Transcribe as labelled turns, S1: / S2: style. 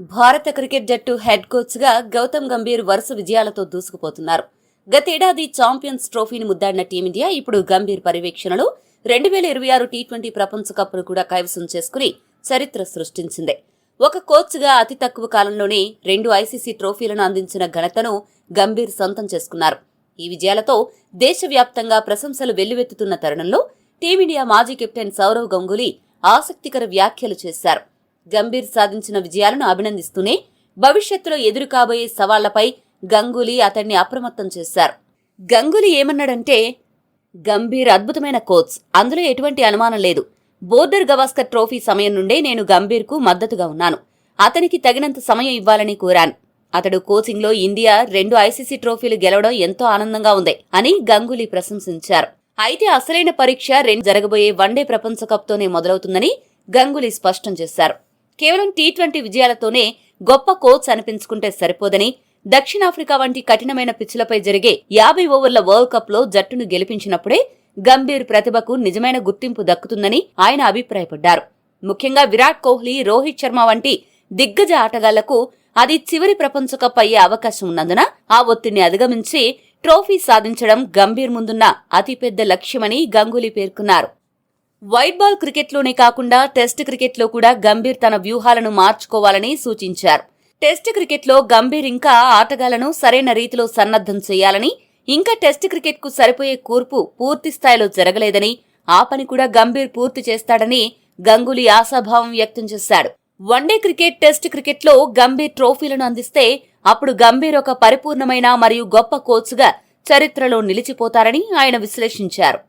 S1: భారత క్రికెట్ జట్టు head coach గా గౌతమ్ గంభీర్ వరుస విజయాలతో దూసుకుపోతున్నారు. గతేడాది ఛాంపియన్స్ ట్రోఫీని ముద్దాడిన టీమిండియా ఇప్పుడు గంభీర్ పర్యవేక్షణలో 2026 టీ20 ప్రపంచ కప్ను కూడా కైవసం చేసుకుని చరిత్ర సృష్టించింది. ఒక కోచ్ గా అతి తక్కువ కాలంలోనే 2 ఐసీసీ ట్రోఫీలను అందించిన ఘనతను గంభీర్ సొంతం చేసుకున్నారు. ఈ విజయాలతో దేశవ్యాప్తంగా ప్రశంసలు వెల్లువెత్తుతున్న తరుణంలో టీమిండియా మాజీ కెప్టెన్ సౌరవ్ గంగూలీ ఆసక్తికర వ్యాఖ్యలు చేశారు. గంభీర్ సాధించిన విజయాలను అభినందిస్తూనే భవిష్యత్తులో ఎదురు కాబోయే సవాళ్లపై గంగూలీ అతన్ని అప్రమత్తం చేశారు. గంగూలీ ఏమన్నాడంటే, గంభీర్ అద్భుతమైన కోచ్, అందులో ఎటువంటి అనుమానం లేదు. బోర్డర్ గవాస్కర్ ట్రోఫీ సమయం నుండే నేను గంభీర్కు మద్దతుగా ఉన్నాను. అతనికి తగినంత సమయం ఇవ్వాలని కోరాను. అతడు కోచింగ్లో ఇండియా 2 ఐసీసీ ట్రోఫీలు గెలవడం ఎంతో ఆనందంగా ఉంది అని గంగూలీ ప్రశంసించారు. అయితే అసలైన పరీక్ష జరగబోయే వన్డే ప్రపంచ కప్తోనే మొదలవుతుందని గంగూలీ స్పష్టం చేశారు. కేవలం టీ20 విజయాలతోనే గొప్ప కోచ్ అనిపించుకుంటే సరిపోదని, దక్షిణాఫ్రికా వంటి కఠినమైన పిచ్చులపై జరిగే 50 ఓవర్ల వరల్డ్ కప్ లో జట్టును గెలిపించినప్పుడే గంభీర్ ప్రతిభకు నిజమైన గుర్తింపు దక్కుతుందని ఆయన అభిప్రాయపడ్డారు. ముఖ్యంగా విరాట్ కోహ్లీ, రోహిత్ శర్మ వంటి దిగ్గజ ఆటగాళ్లకు అది చివరి ప్రపంచ కప్ అయ్యే అవకాశం ఉన్నందున ఆ ఒత్తిడిని అధిగమించి ట్రోఫీ సాధించడం గంభీర్ ముందున్న అతిపెద్ద లక్ష్యమని గంగూలీ పేర్కొన్నారు. వైట్ బాల్ క్రికెట్లోనే కాకుండా టెస్ట్ క్రికెట్లో కూడా గంభీర్ తన వ్యూహాలను మార్చుకోవాలని సూచించారు. టెస్ట్ క్రికెట్లో గంభీర్ ఇంకా ఆటగాళ్లను సరైన రీతిలో సన్నద్ధం చేయాలని, ఇంకా టెస్ట్ క్రికెట్కు సరిపోయే కూర్పు పూర్తి స్థాయిలో జరగలేదని, ఆ పని కూడా గంభీర్ పూర్తి చేస్తాడని గంగూలీ ఆశాభావం వ్యక్తం చేశాడు. వన్డే క్రికెట్, టెస్ట్ క్రికెట్లో గంభీర్ ట్రోఫీలను అందిస్తే అప్పుడు గంభీర్ ఒక పరిపూర్ణమైన మరియు గొప్ప కోచ్గా చరిత్రలో నిలిచిపోతారని ఆయన విశ్లేషించారు.